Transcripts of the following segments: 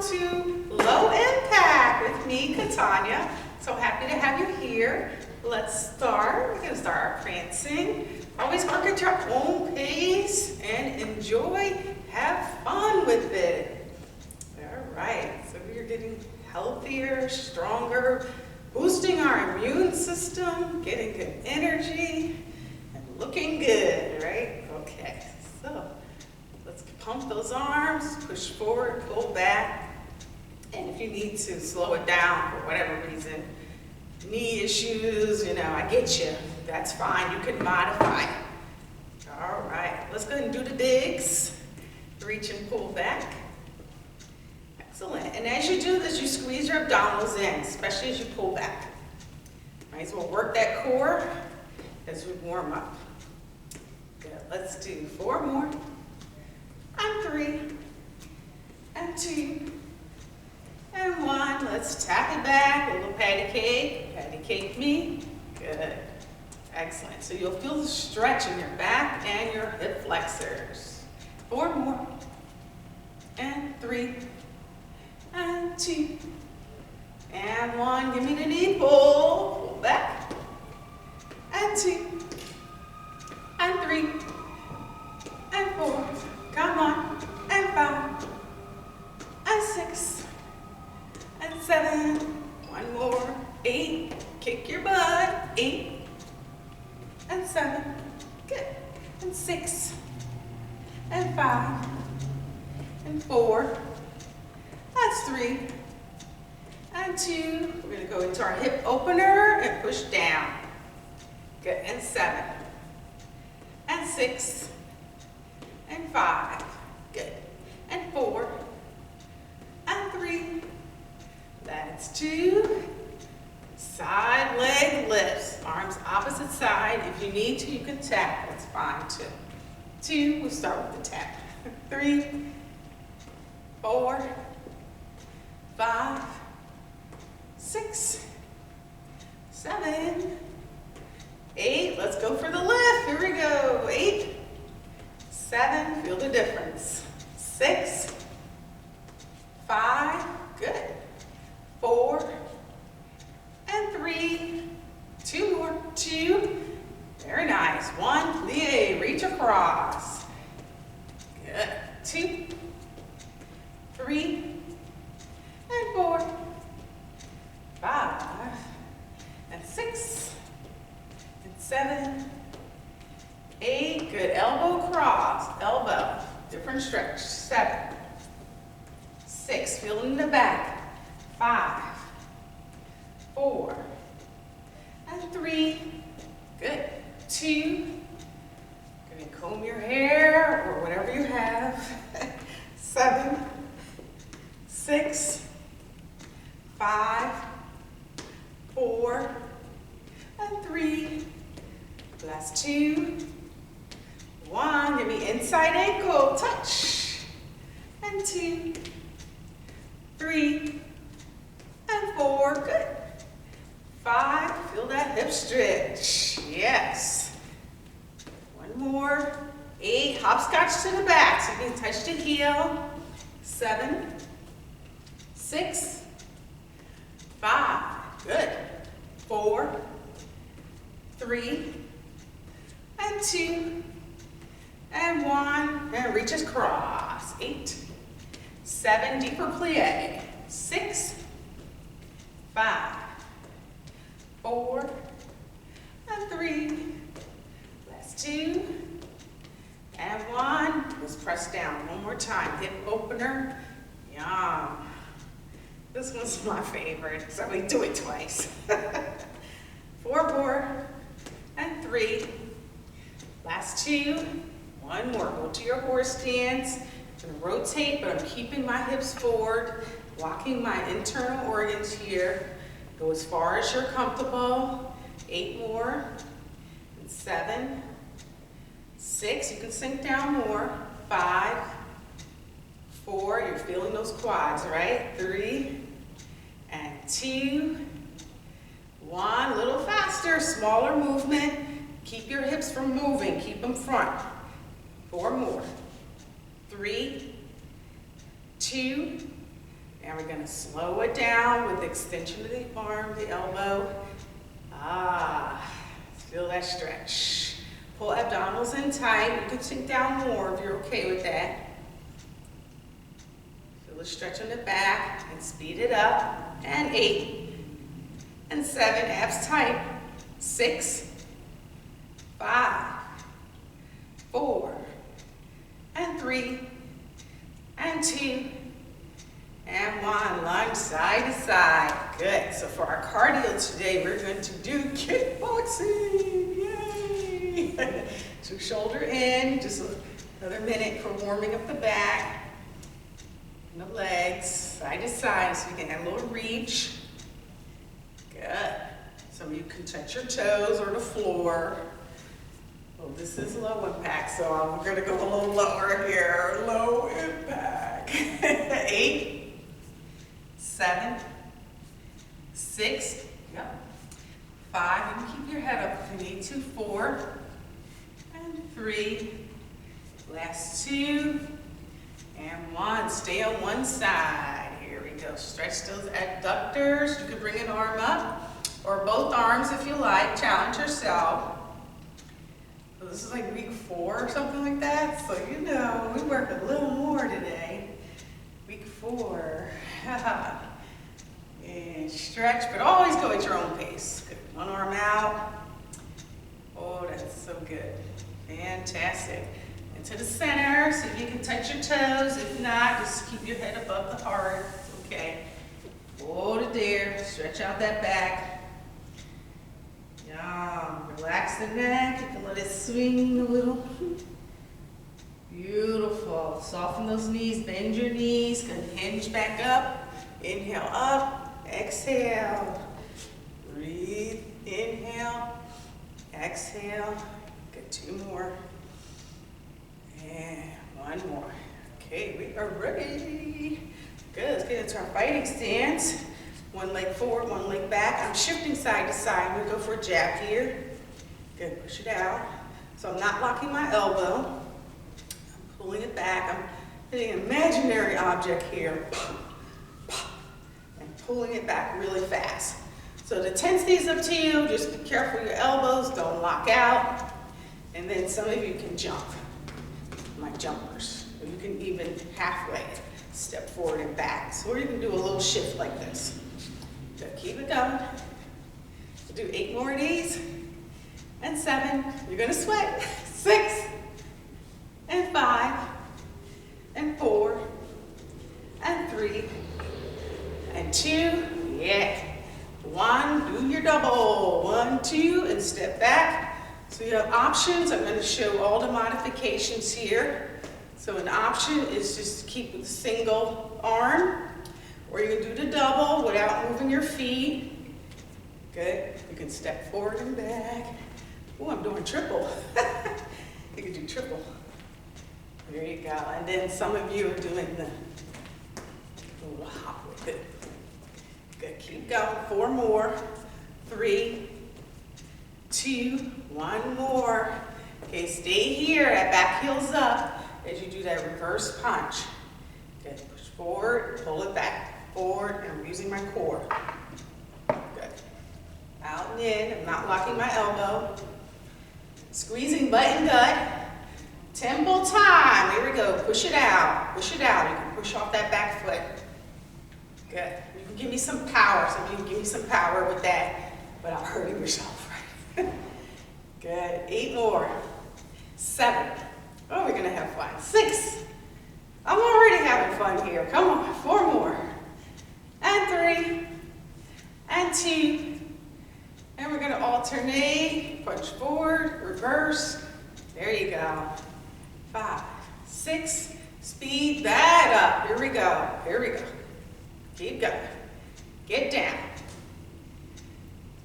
to Low Impact with me, Katanya. So happy to have you here. Let's start. We're going to start our prancing. Always work at your own pace and enjoy. Have fun with it. All right. So we are getting healthier, stronger, boosting our immune system, getting good energy, and looking good, right? Okay. So let's pump those arms, push forward, pull back. And if you need to slow it down for whatever reason, knee issues, I get you. That's fine. You can modify it. All right. Let's go ahead and do the digs. Reach and pull back. Excellent. And as you do this, you squeeze your abdominals in, especially as you pull back. Might as well work that core as we warm up. Good. Let's do 4 more. And 3. And 2. And 1. Let's tap it back. A little patty cake. Patty cake me. Good. Excellent. So you'll feel the stretch in your back and your hip flexors. 4 more. And 3. And 2. And 1. Give me the knee pull. Pull back. And 2. And 3. And 4. Come on. And 5. And 6. And 7. 1 more. 8. Kick your butt. 8. And 7. Good. And 6. And 5. And 4. That's 3. And 2. We're going to go into our hip opener and push down. Good. And 7. And 6. And 5. Good. And 4. And 3. That's 2. Side leg lifts. Arms opposite side. If you need to, you can tap. That's fine too. 2. We'll start with the tap. 3. 4. 5. 6. 7. 8. Let's go for the lift. Here we go. 8. 7. Feel the difference. 6. 5. Good. 4. And 3. 2 more. 2. Very nice. 1. Plie. Reach across. Good. 2. 3. And 4. 5. And 6. And 7. 8. Good. Elbow cross. Elbow. Different stretch. 7. 6. Feel in the back. 5. 4. And 3. Good. 2. Gonna comb your hair or whatever you have. 7. 6. 5. 4. And 3. Last 2. 1. Give me inside ankle. Touch. And 2. 3. And 4. Good. 5. Feel that hip stretch. Yes. 1 more. 8. Hopscotch to the back. So you can touch the heel. 7. 6. 5. Good. 4. 3. And 2. And 1. And reach across. 8. 7. Deeper plie. 6. 5. 4. And 3. Last 2. And 1. Let's press down one more time. Hip opener. Yum. This one's my favorite, so we do it twice. 4 more. And 3. Last 2. 1 more. Go to your horse stance. I'm going to rotate, but I'm keeping my hips forward, walking my internal organs here. Go as far as you're comfortable. 8 more. And 7. 6. You can sink down more. 5. 4. You're feeling those quads, right? 3. And 2. 1. A little faster. Smaller movement. Keep your hips from moving. Keep them front. 4 more. 3. 2. And we're gonna slow it down with the extension of the arm, the elbow. Feel that stretch. Pull abdominals in tight. You can sink down more if you're okay with that. Feel the stretch on the back and speed it up. And 8 and 7, abs tight. 6, 5, 4, and 3, and 2, and 1. Lunge side to side. Good. So for our cardio today, we're going to do kickboxing. Yay! So shoulder in, just another minute for warming up the back and the legs, side to side, so you can have a little reach. Good. Some of you can touch your toes or the floor. Well, this is low impact, so I'm going to go a little lower here. Low impact. 8, 7, 6, 5. You can keep your head up if you need to. 4, and 3. Last 2, and 1. Stay on one side. Here we go. Stretch those adductors. You can bring an arm up, or both arms if you like. Challenge yourself. So this is like week 4 or something like that. So you know, we work a little more today. Week 4. And stretch, but always go at your own pace. Good. One arm out. Oh, that's so good. Fantastic. Into the center, see if you can touch your toes. If not, just keep your head above the heart. Okay. Hold it there. Stretch out that back. Relax the neck. You can let it swing a little. Beautiful. Soften those knees. Bend your knees. Good. Hinge back up. Inhale up. Exhale. Breathe. Inhale. Exhale. Good. 2 more. And 1 more. Okay, we are ready. Good. Let's get into our fighting stance. One leg forward, one leg back. I'm shifting side to side. I'm going to go for a jab here. Good. Push it out. So I'm not locking my elbow. I'm pulling it back. I'm hitting an imaginary object here. And pulling it back really fast. So the intensity is up to you. Just be careful your elbows. Don't lock out. And then some of you can jump. My jumpers. Or you can even halfway step forward and back. So, or you can do a little shift like this. So keep it going. We'll do 8 more of these. And 7. You're going to sweat. 6. And 5. And 4. And 3. And 2. Yeah. 1. Do your double. 1, 2. And step back. So you have options. I'm going to show all the modifications here. So an option is just to keep with a single arm, or you can do the double without moving your feet. Good. You can step forward and back. Oh, I'm doing triple. You can do triple. There you go. And then some of you are doing the little hop with it. Good. Keep going. 4 more. 3, 2, 1 more. Okay, stay here at back heels up as you do that reverse punch. Okay, push forward, pull it back, forward, and I'm using my core. Good. Out and in, I'm not locking my elbow. Squeezing butt and gut. Tempo time, here we go, push it out, push it out. You can push off that back foot. Good. You can give me some power, some of you can give me some power with that without hurting yourself, right? Good. 8 more. 7. Oh, we're gonna have fun. 6. I'm already having fun here. Come on. 4 more. And 3. And 2. And we're gonna alternate. Punch forward, reverse. There you go. 5, 6. Speed that up. Here we go. Here we go. Keep going. Get down.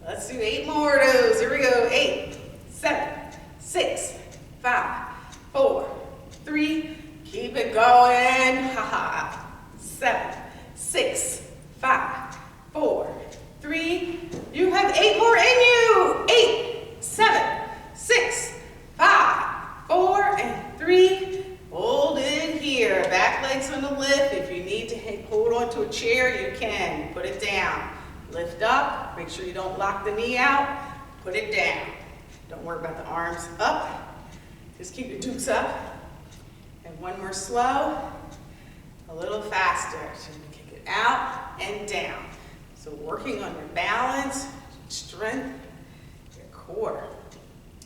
Let's do 8 more of those. Here we go. 8, 7, 6, 5, 4, 3. Keep it going. Ha ha. 7, 6, 5, 4, 3. You have 8 more in you. 8, 7, 6, 5, 4, and 3. Hold it here. Back back leg's on the lift. If you need to hold onto a chair, you can. Put it down. Lift up. Make sure you don't lock the knee out. Put it down. Don't worry about the arms up. Just keep your dukes up. And one more slow. A little faster. So you kick it out and down. So working on your balance, strength, your core.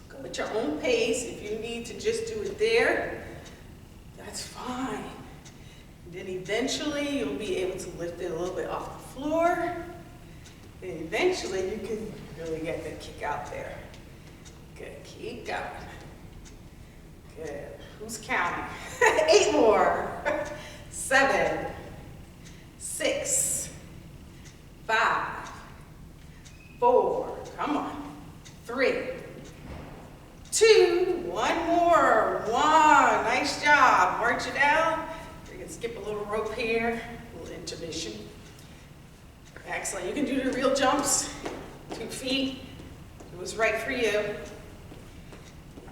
Go at your own pace. If you need to just do it there, that's fine. And then eventually you'll be able to lift it a little bit off the floor. Then eventually you can really get the kick out there. Good, keep going. Good, who's counting? 8 more. 7, 6, 5, 4, come on. 3, 2, 1 more. 1, nice job. March it out. You can skip a little rope here, a little intermission. Excellent. You can do the real jumps, 2 feet. It was right for you.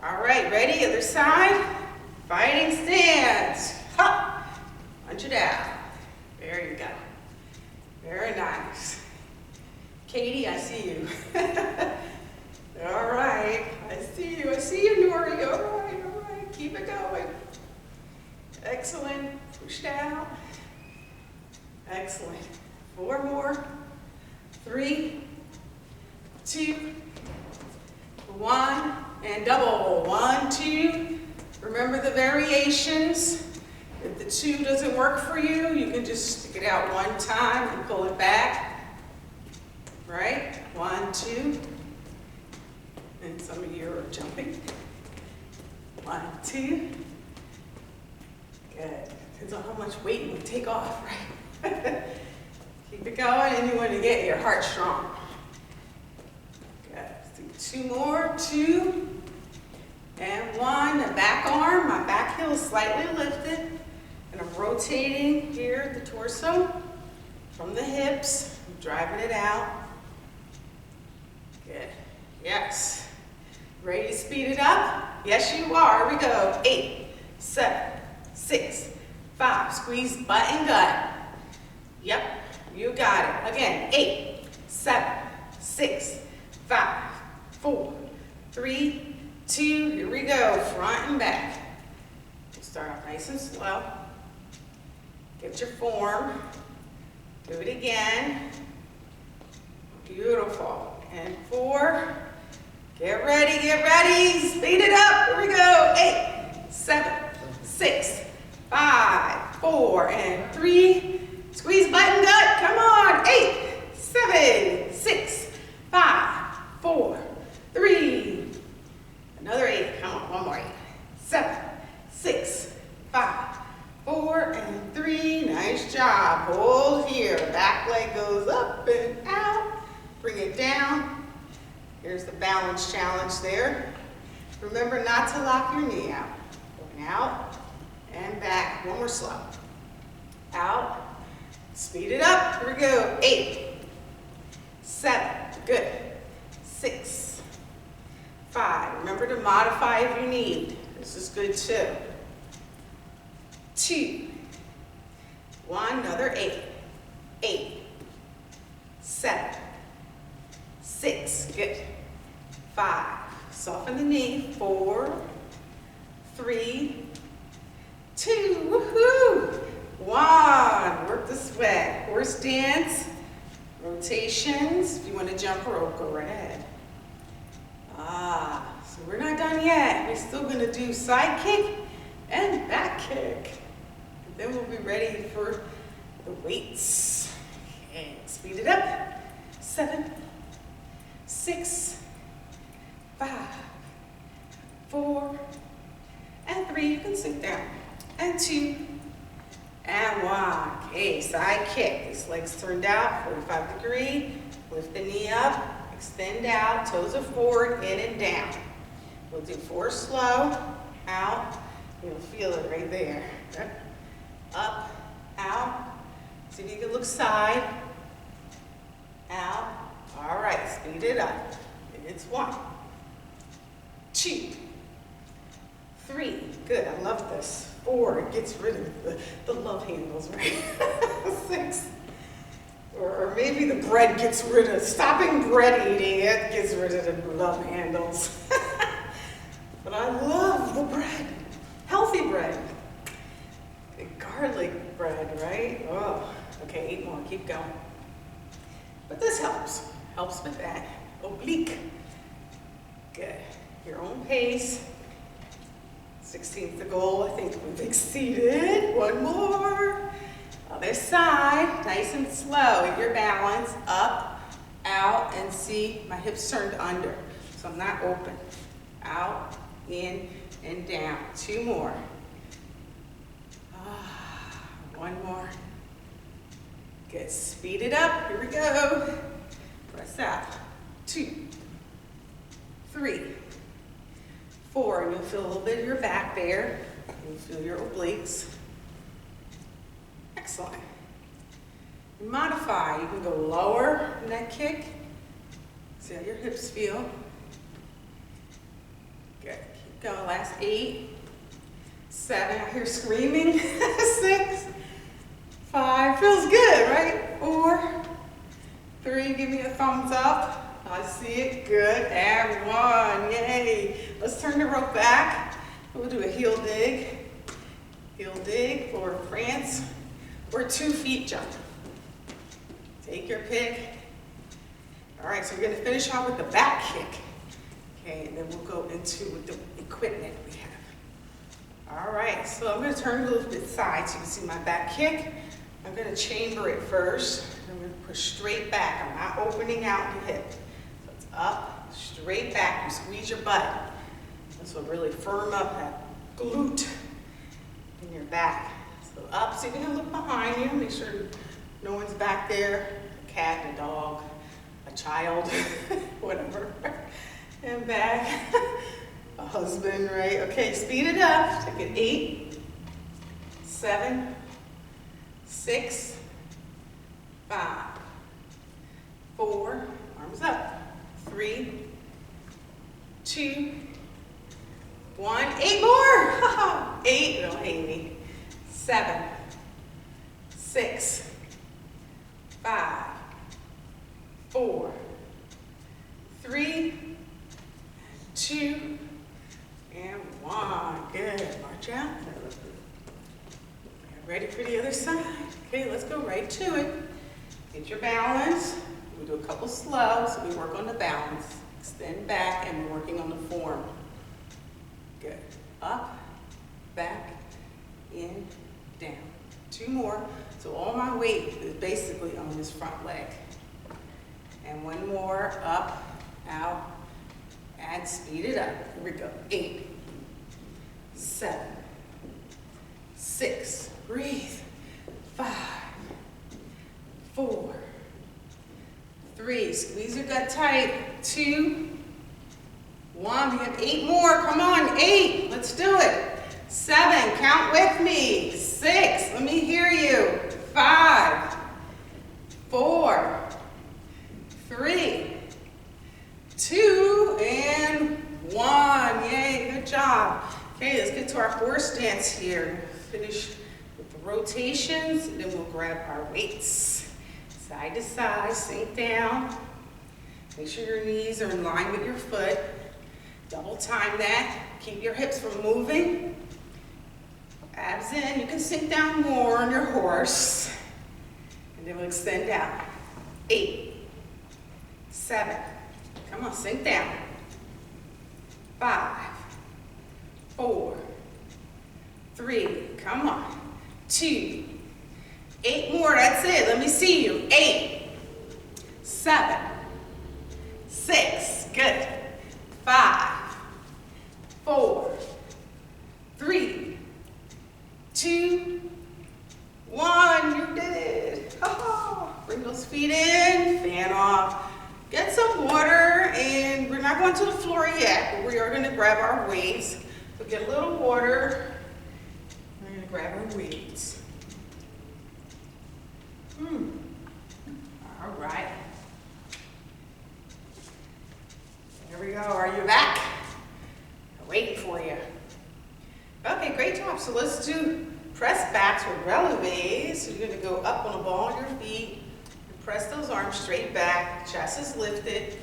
All right, ready? Other side. Fighting stance. Hop. Punch it out. There you go. Very nice. Katie, I see you. All right. I see you. I see you, Nori. All right. Keep it going. Excellent. Push down. Excellent. 4 more. 3, 2, 1, and double. 1, 2. Remember the variations. If the 2 doesn't work for you, you can just stick it out 1 time and pull it back. Right? 1, 2. And some of you are jumping. 1, 2. Good. Depends on how much weight you take off, right? Keep it going, and you want to get your heart strong. Good. Let's do 2 more. 2 and 1. The back arm, my back heel is slightly lifted, and I'm rotating here the torso from the hips. I'm driving it out. Good. Yes. Ready to speed it up? Yes, you are. Here we go. 8, 7, 6, 5. Squeeze butt and gut. Yep. You got it. Again, 8, 7, 6, 5, 4, 3, 2. Here we go. Front and back. We'll start off nice and slow. Get your form. Do it again. Beautiful. And 4. Get ready, get ready. Speed it up. Here we go. 8, 7, 6, 5, 4, and 3. Squeeze butt and gut. Come on. 8, 7, 6, 5, 4, 3. Another 8. Come on. One more 8. 7, 6, 5, 4, and 3. Nice job. Hold here. Back leg goes up and out. Bring it down. Here's the balance challenge there. Remember not to lock your knee out. Going out and back. One more slow. Out. Speed it up. Here we go. 8, 7. Good. 6, 5. Remember to modify if you need. This is good too. 2, 1. Another 8. 8, 7, 6. Good. 5. Soften the knee. 4, 3, 2. Woohoo! 1. Work the sweat. Horse dance. Rotations. If you want to jump rope, go right ahead. So we're not done yet. We're still going to do side kick and back kick. And then we'll be ready for the weights. Okay, speed it up. 7, 6, 5, 4, and 3. You can sit down. And 2, and 1. Okay, side kick. This leg's turned out, 45 degree. Lift the knee up, extend out, toes are forward, in and down. We'll do 4 slow, out. You'll feel it right there. Up, out. See if you can look side, out. All right, speed it up. It's 1, 2, 3. Good, I love this. 4, it gets rid of the love handles, right? 6, or maybe the bread gets rid of, stopping bread eating, it gets rid of the love handles. But I love the bread, healthy bread. Garlic bread, right? Oh, okay, 8 more, keep going. But this helps with that. Oblique. Good. Your own pace. 16th the goal, I think we've exceeded. 1 more. Other side, nice and slow. Get your balance, up, out, and see my hips turned under. So I'm not open. Out, in, and down. 2 more. 1 more. Good, speed it up, here we go. Press out, 2, 3, 4, and you'll feel a little bit of your back there. You'll feel your obliques. Excellent. Modify, you can go lower neck kick. See how your hips feel. Good, keep going, last 8, 7, I hear screaming, 6, 5, feels good, right? 4, 3, give me a thumbs up. I see it, good, and 1, yay. Let's turn the rope back. We'll do a heel dig for France, or 2 feet jump. Take your pick. All right, so we're gonna finish off with the back kick. Okay, and then we'll go into with the equipment we have. All right, so I'm gonna turn a little bit side so you can see my back kick. I'm going to chamber it first. I'm going to push straight back. I'm not opening out the hip. So it's up, straight back. You squeeze your butt. This will really firm up that glute in your back. So up, so you can look behind you. Make sure no one's back there. A cat, a dog, a child, whatever. And back. A husband, right? Okay, speed it up. Take it 8, 7, 6, 5, 4, arms up, 3, 2, 1, 8 more, 8, don't hate me, 7, 6, 5, 4, 3, 2, and 1, good, march out. Ready for the other side? Okay, let's go right to it. Get your balance. We do a couple slow, so we work on the balance. Extend back, and we're working on the form. Good. Up, back, in, down. 2 more. So all my weight is basically on this front leg. And 1 more, up, out, and speed it up. Here we go. 8, 7, 6, breathe, 5, 4, 3, squeeze your gut tight, 2, 1, we have 8 more, come on, 8, let's do it, 7, count with me, 6, let me hear you, 5, 4, 3, 2, and 1, yay, good job. Okay, let's get to our horse dance here. Finish with the rotations, and then we'll grab our weights. Side to side, sink down. Make sure your knees are in line with your foot. Double time that. Keep your hips from moving. Abs in. You can sink down more on your horse. And then we'll extend out. 8, 7. Come on, sink down. 5, 4, 3, come on, 2, 8 more, that's it, let me see you, 8, 7, 6, good, 5, 4, 3, 2, 1, you did it, bring those feet in, fan off, get some water, and we're not going to the floor yet, but we are going to grab our weights. So get a little water. We're going to grab our weights. All right. There we go. Are you back? I'm waiting for you. Okay, great job. So let's do Releve. So you're going to go up on the ball of your feet and press those arms straight back. Chest is lifted.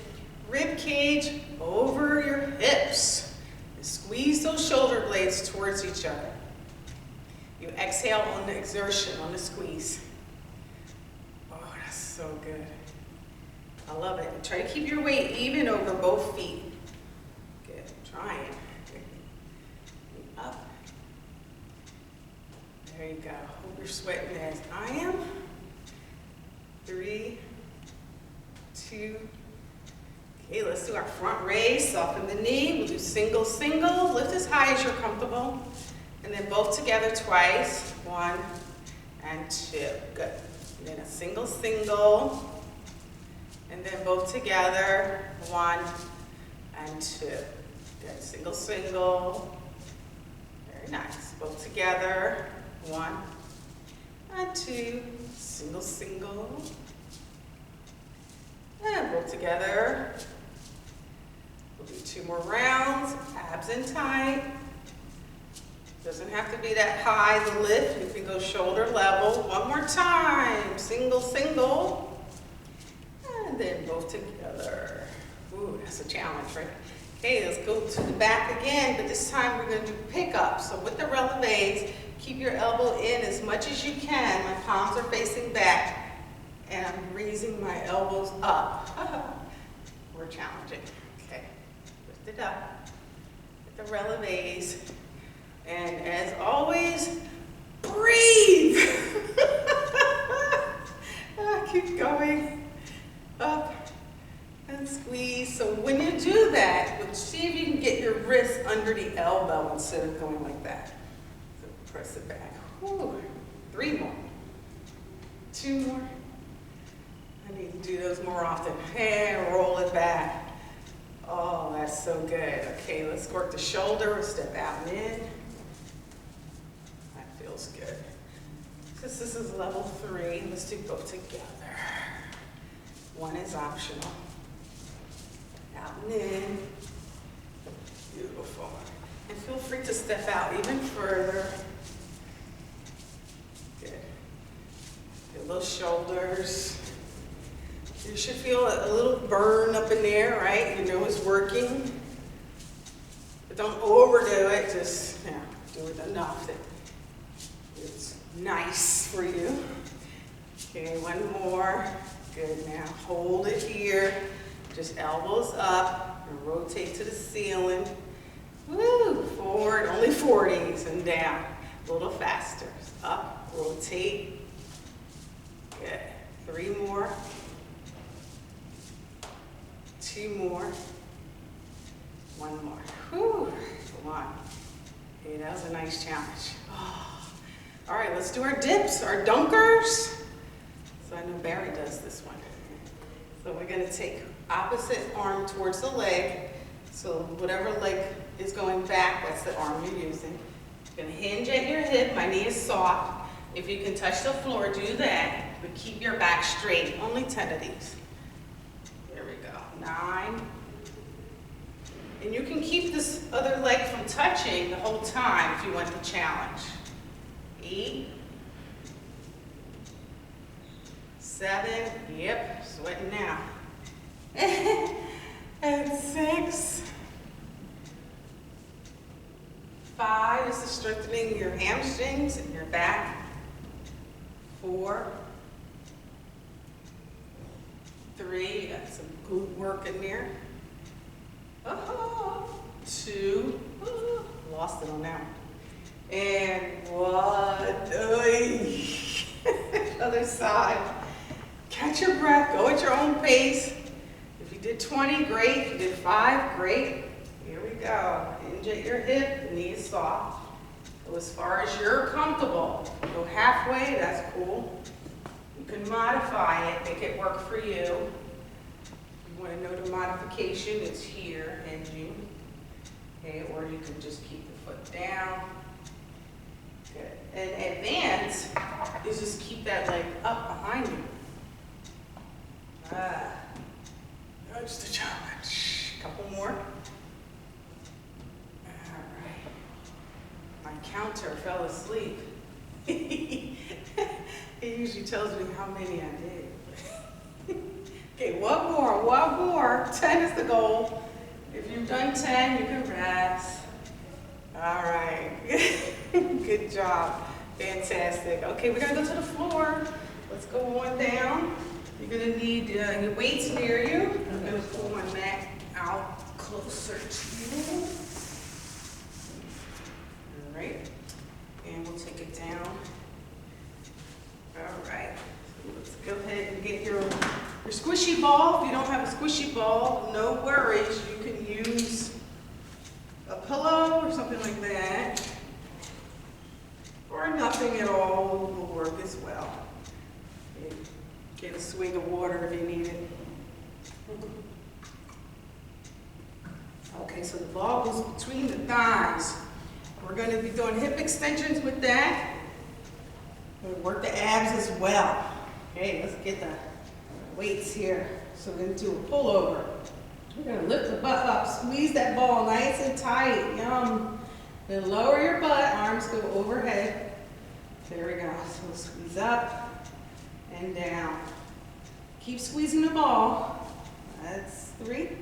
Rib cage over your hips. And squeeze those shoulder blades towards each other. You exhale on the exertion, on the squeeze. Oh, that's so good. I love it. And try to keep your weight even over both feet. Good. Try it. Up. There you go. Hope you're sweating as I am. 3, 2. Okay, let's do our front raise. Soften the knee. We'll do single, single. Lift as high as you're comfortable. And then both together twice. 1 and 2. Good. And then a single, single. And then both together. 1 and 2. Good. Single, single. Very nice. Both together. 1 and 2. Single, single. And both together. We'll do 2 more rounds. Abs in tight. Doesn't have to be that high, the lift. You can go shoulder level. 1 more time. Single, single. And then both together. Ooh, that's a challenge, right? Okay, let's go to the back again, but this time we're going to do pickups. So with the releves, keep your elbow in as much as you can. My palms are facing back, and I'm raising my elbows up. We're challenging. Okay, lift it up with the releves. And as always, breathe. Keep going up and squeeze. So when you do that, see if you can get your wrist under the elbow instead of going like that. So press it back. Whew. 3 more. 2 more. I need to do those more often. And roll it back. Oh, that's so good. Okay, let's work the shoulder. Step out and in. Feels good. Since this is level 3, let's do both together. 1 is optional. Out and in. Beautiful. And feel free to step out even further. Good. Feel those shoulders. You should feel a little burn up in there, right? You know it's working. But don't overdo it. Just do it enough that it's nice for you. Okay, 1 more. Good, now hold it here. Just elbows up and rotate to the ceiling. Woo, forward, only 40s and down. A little faster. Up, rotate. Good, 3 more. 2 more. 1 more. Whew, come on. Okay, that was a nice challenge. Oh. All right, let's do our dips, our dunkers. So I know Barry does this one. So we're gonna take opposite arm towards the leg. So whatever leg is going back, that's the arm you're using. You're gonna hinge at your hip, my knee is soft. If you can touch the floor, do that, but keep your back straight. Only 10 of these. There we go, 9. And you can keep this other leg from touching the whole time if you want the challenge. 8, 7, yep, sweating now. And 6, 5, this is strengthening your hamstrings and your back. 4, 3, got some glute work in there. 2, lost it on that one. And 1, other side. Catch your breath, go at your own pace. If you did 20, great. If you did 5, great. Here we go. Hinge at your hip, knee is soft. Go as far as you're comfortable. Go halfway, that's cool. You can modify it, make it work for you. If you want to know the modification, it's here, hinging. Okay, or you can just keep the foot down. Good. And advance is just keep that leg up behind you. That's the challenge. Couple more. All right. My counter fell asleep. He usually tells me how many I did. Okay, one more. 10 is the goal. If you've done 10, you can rest. All right. Good job. Fantastic. Okay, we're gonna go to the floor. Let's go on down. You're gonna need your weights near you. I'm gonna pull my mat out closer to you. All right. And we'll take it down. All right. So let's go ahead and get your squishy ball. If you don't have a squishy ball, no worries. You can use a pillow or something like that. Or nothing at all will work as well. Get a swig of water if you need it. Okay, so the ball goes between the thighs. We're going to be doing hip extensions with that. We'll work the abs as well. Okay, let's get the weights here. So we're going to do a pullover. We're going to lift the butt up, squeeze that ball nice and tight. Yum. Then lower your butt, arms go overhead. There we go. So squeeze up and down. Keep squeezing the ball. That's 3. And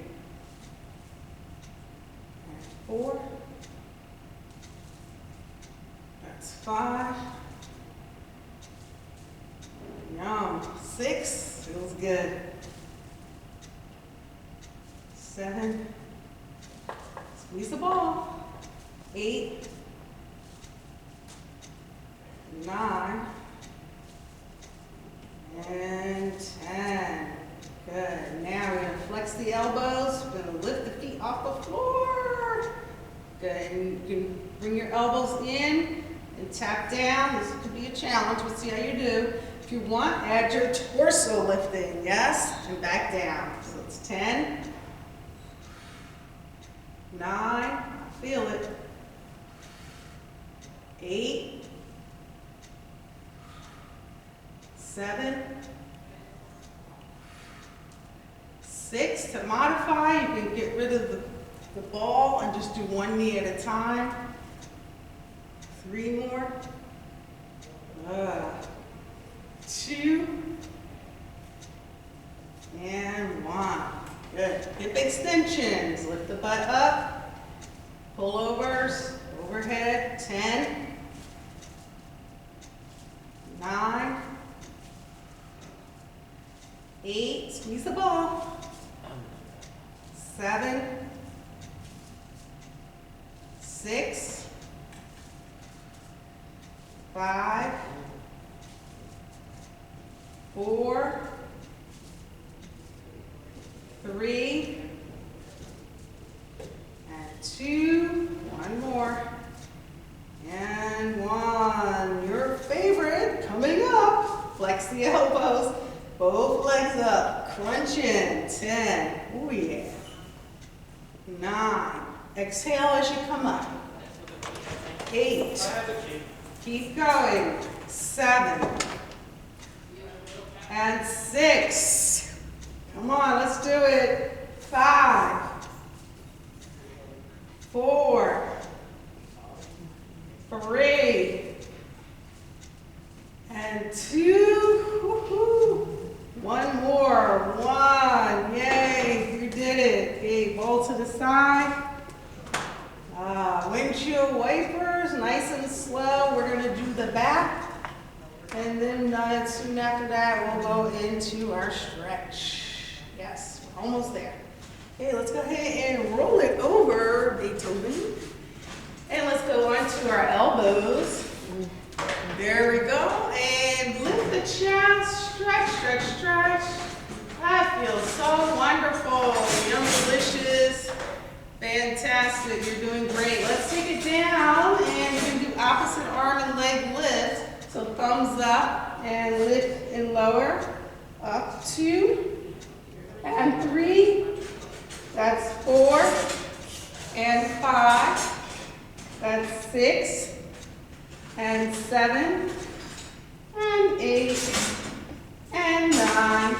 4. That's 5. Yum. 6. Feels good. 7. Squeeze the ball. 8. 9. And 10. Good. Now we're going to flex the elbows. We're going to lift the feet off the floor. Good. And you can bring your elbows in and tap down. This could be a challenge. We'll see how you do. If you want, add your torso lifting. Yes? And back down. So it's 10. 9. Feel it. 8. 7. 6. To modify, you can get rid of the ball and just do one knee at a time. 3 more. 2. And 1. Good. Hip extensions. Lift the butt up. Pullovers. Overhead. 10. 9. 8. Squeeze the ball. 7. 6. 5. 4. 3. And 2. 1 more. And 1. Your favorite coming up. Flex the elbows. Both legs up. Crunch in. 10. Oh yeah. 9. Exhale as you come up. 8. Keep going. 7. And 6. Come on, let's do it. 5. 4. 3. And 2. Woo-hoo. 1 more. 1. Yay, you did it. Okay, ball to the side. Windshield wipers, nice and slow. We're going to do the back. And then soon after that, we'll go into our stretch. Yes, we're almost there. Okay, let's go ahead and roll it over, Beethoven. And let's go on to our elbows. There we go. And lift the chest. Stretch, stretch, stretch. That feels so wonderful. Yum, delicious. Fantastic. You're doing great. Let's take it down and you can do opposite arm and leg lift. So thumbs up and lift and lower. Up 2 and 3. That's 4 and 5. That's 6 and 7 and 8 and 9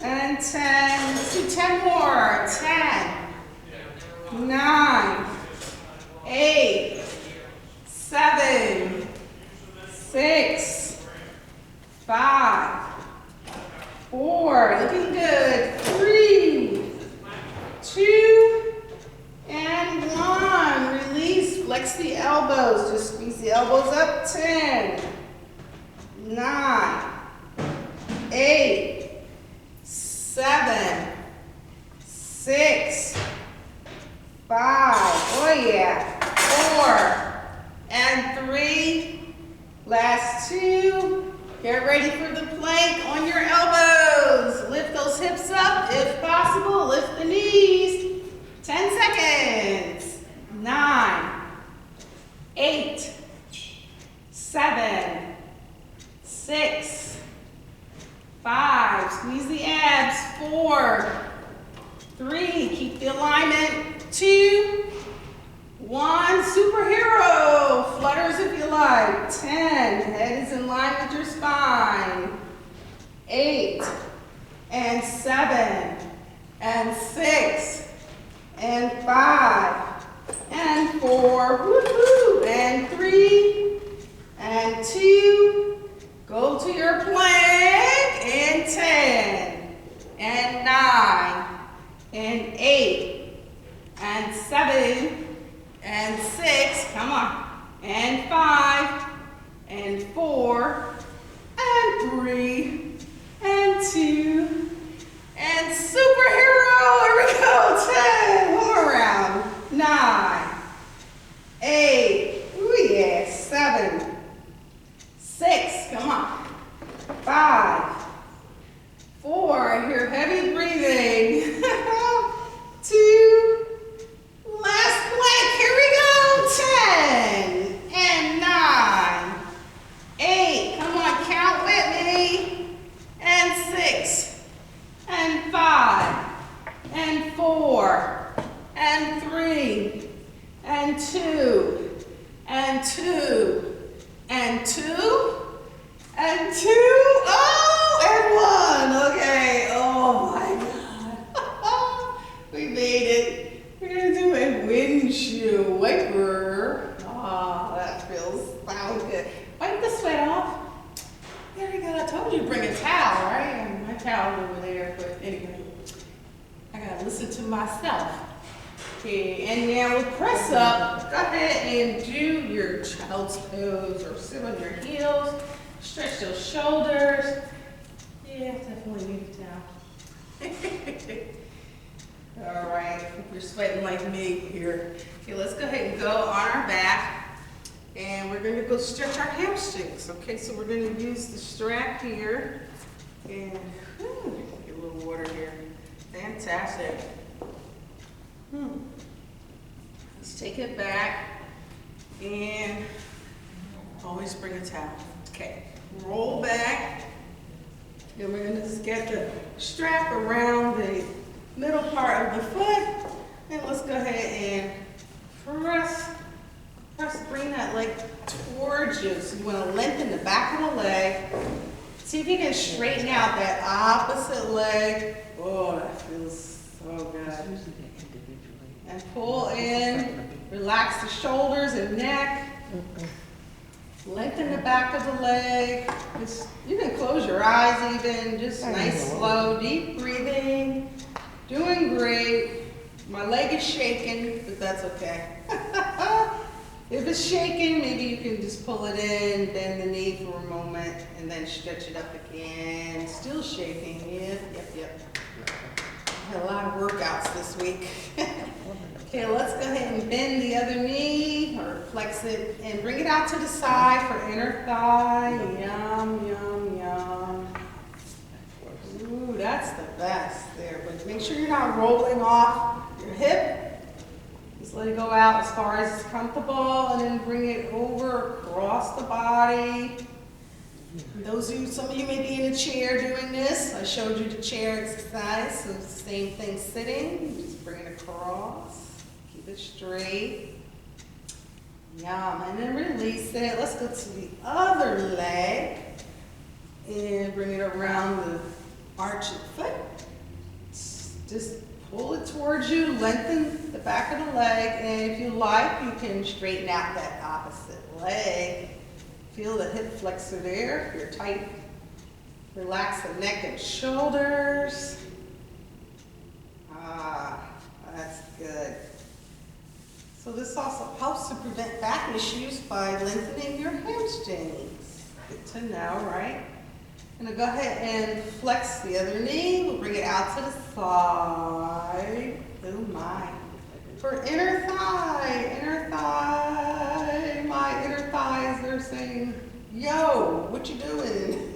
and 10. Let's do 10 more. 10, 9, 8, 7, 6, 5, 4, looking good. 3, 2, and 1. Release, flex the elbows. Just squeeze the elbows up. 10, 9, 8, 7, 6, 5, oh yeah, 4, and 3. Last 2. Get ready for the plank on your elbows. Lift those hips up if possible. Lift the knees. 10 seconds. 9, 8, 7, 6, 5. Squeeze the abs. 4, 3. Keep the alignment. 2, 1. Superhero. Flutters if you like. 10. Head is in line with your spine. 8, and 7, and 6, and 5, and 4, woohoo, and 3, and 2. Go to your plank. And 10, and 9, and 8, and 7, and 6, come on, and 5, and 4, and 3, and 2, and superhero, here we go, 10, one more round, 9, 8, ooh yeah, 7, 6, come on, 5, 4, I hear heavy breathing, 2, last plank, here we go, 10, and 9, 8, come on, count with me, and 6, and 5, and 4, and 3, and 2, and 2, and 2, and 2, oh, and 1, okay, oh my God, we made it. We're gonna do a windshield wiper. Ah, that sounds good. Wipe the sweat off. There we go. I told you to bring a towel, right? And my towel over there, but anyway, I gotta listen to myself. Okay, and now we'll press up. Go ahead and do your child's pose or sit on your heels. Stretch those shoulders. Yeah, definitely need a towel. All right, hope you're sweating like me here. Okay, let's go ahead and go on our back. And we're gonna go stretch our hamstrings. Okay, so we're gonna use the strap here. And get a little water here. Fantastic. Let's take it back. And always bring a towel. Okay, roll back. And we're gonna just get the strap around the middle part of the foot, and let's go ahead and press, bring that leg towards you. So you want to lengthen the back of the leg. See if you can straighten out that opposite leg. Oh, that feels so good. And pull in, relax the shoulders and neck. Lengthen the back of the leg. You can close your eyes even, just nice, slow, deep breathing. Doing great. My leg is shaking, but that's okay. If it's shaking, maybe you can just pull it in, bend the knee for a moment, and then stretch it up again. Still shaking, yep. I had a lot of workouts this week. Okay, let's go ahead and bend the other knee, or flex it, and bring it out to the side for inner thigh. Yum, yum, yum. Ooh, that's the best there, but make sure you're not rolling off your hip. Just let it go out as far as it's comfortable, and then bring it over across the body. Some of you may be in a chair doing this. I showed you the chair exercise, so same thing sitting. Just bring it across, keep it straight. Yum, and then release it. Let's go to the other leg, and bring it around the arch of the foot. Just pull it towards you, lengthen the back of the leg, and if you like, you can straighten out that opposite leg. Feel the hip flexor there if you're tight. Relax the neck and shoulders. Ah, that's good. So this also helps to prevent back issues by lengthening your hamstrings. Good to know, right? I'm gonna go ahead and flex the other knee. We'll bring it out to the side. Oh my. For inner thigh, my inner thighs are saying, yo, what you doing?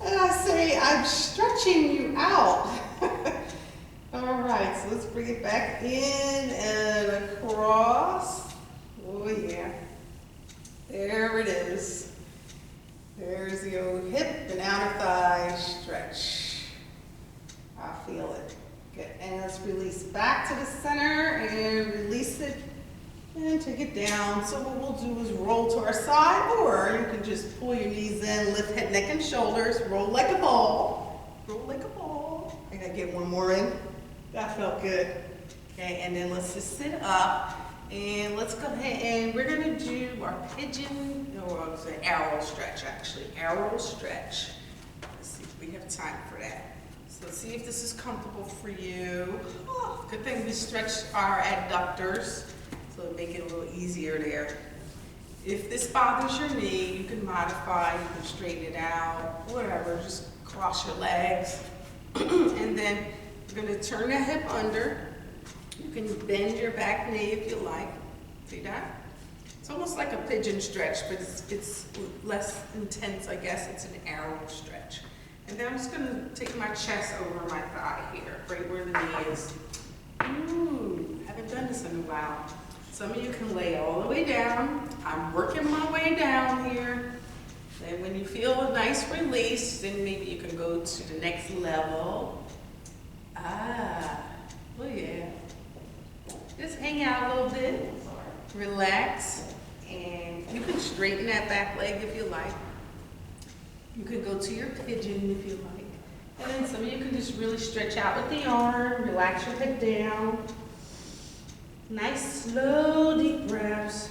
And I say, I'm stretching you out. All right, so let's bring it back in and across. Oh yeah, there it is. There's the old hip and outer thigh stretch. I feel it. Good, and let's release back to the center and release it and take it down. So what we'll do is roll to our side, or you can just pull your knees in, lift head, neck, and shoulders, roll like a ball. Roll like a ball. I gotta get one more in. That felt good. Okay, and then let's just sit up and let's go ahead and we're gonna do our pigeon, or it's an arrow stretch actually, arrow stretch. Let's see if we have time for that. So let's see if this is comfortable for you. Oh, good thing we stretched our adductors, so it'll make it a little easier there. If this bothers your knee, you can modify, you can straighten it out, whatever, just cross your legs. And then you're gonna turn the hip under. You can bend your back knee if you like. See that? It's almost like a pigeon stretch, but it's less intense, I guess. It's an arrow stretch. And then I'm just gonna take my chest over my thigh here, right where the knee is. Ooh, haven't done this in a while. Some of you can lay all the way down. I'm working my way down here. And when you feel a nice release, then maybe you can go to the next level. Ah, oh yeah. Just hang out a little bit, relax, and you can straighten that back leg if you like. You can go to your pigeon if you like. And then some of you can just really stretch out with the arm, relax your head down. Nice, slow, deep breaths.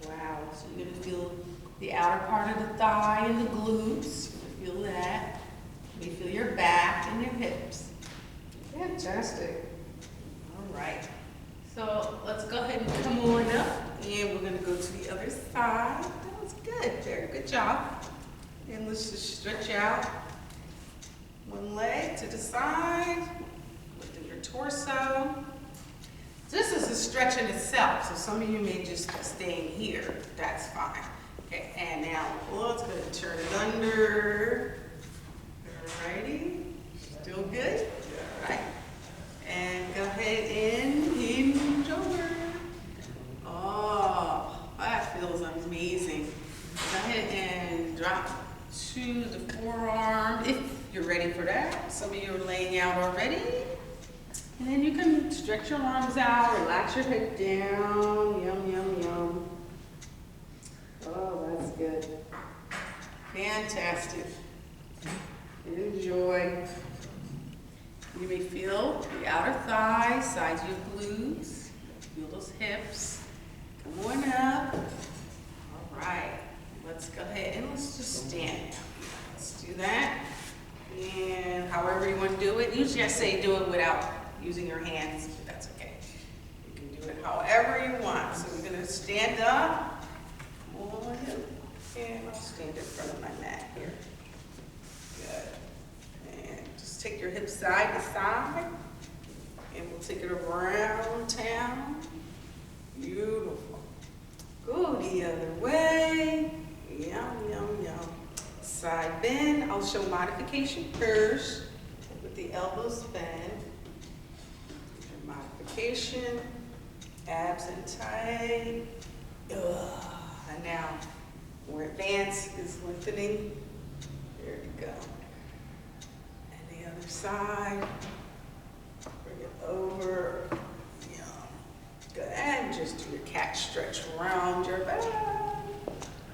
Wow, so you're gonna feel the outer part of the thigh and the glutes. You feel that. You feel your back and your hips. Fantastic. All right. So let's go ahead and come on up, and we're gonna go to the other side. That was good, very good job. And let's just stretch out one leg to the side, lifting your torso. This is a stretch in itself, so some of you may just be staying here. That's fine. Okay, and now let's go and turn it under. Alrighty, still good? All right. And go ahead and hinge over. Oh, that feels amazing. Go ahead and drop to the forearm if you're ready for that. Some of you are laying out already. And then you can stretch your arms out, relax your head down. Yum, yum, yum. Oh, that's good. Fantastic. Enjoy. You may feel the outer thigh, sides of your glutes. Feel those hips. Come on up. All right. Let's go ahead and let's just stand now. Let's do that. And however you want to do it. Usually I say do it without using your hands, but that's okay. You can do it however you want. So we're going to stand up. Come on. And I'll stand in front of my mat here. Good. And just take your hips side to side. And we'll take it around town. Beautiful. Go the other way. Yum, yum, yum. Side bend. I'll show modification first with the elbows bend. Modification. Abs in tight. Ugh. And now, more advanced is lengthening. There we go. And the other side. Bring it over. Yum. Good. And just do your cat stretch around your back.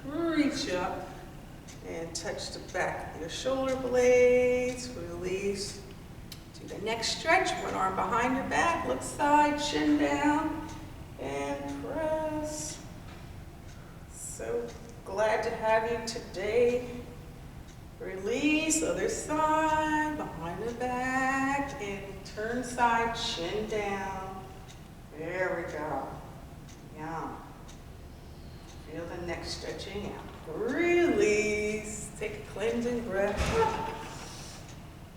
Reach up and touch the back of your shoulder blades. Release. Do the next stretch. One arm behind your back. Look side, chin down. And press. So glad to have you today. Release, other side, behind the back, and turn side, chin down. There we go. Yeah. Feel the neck stretching out. Release. Take a cleansing breath.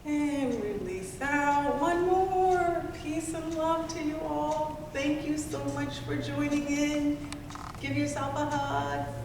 And release out. One more. Peace and love to you all. Thank you so much for joining in. Give yourself a hug.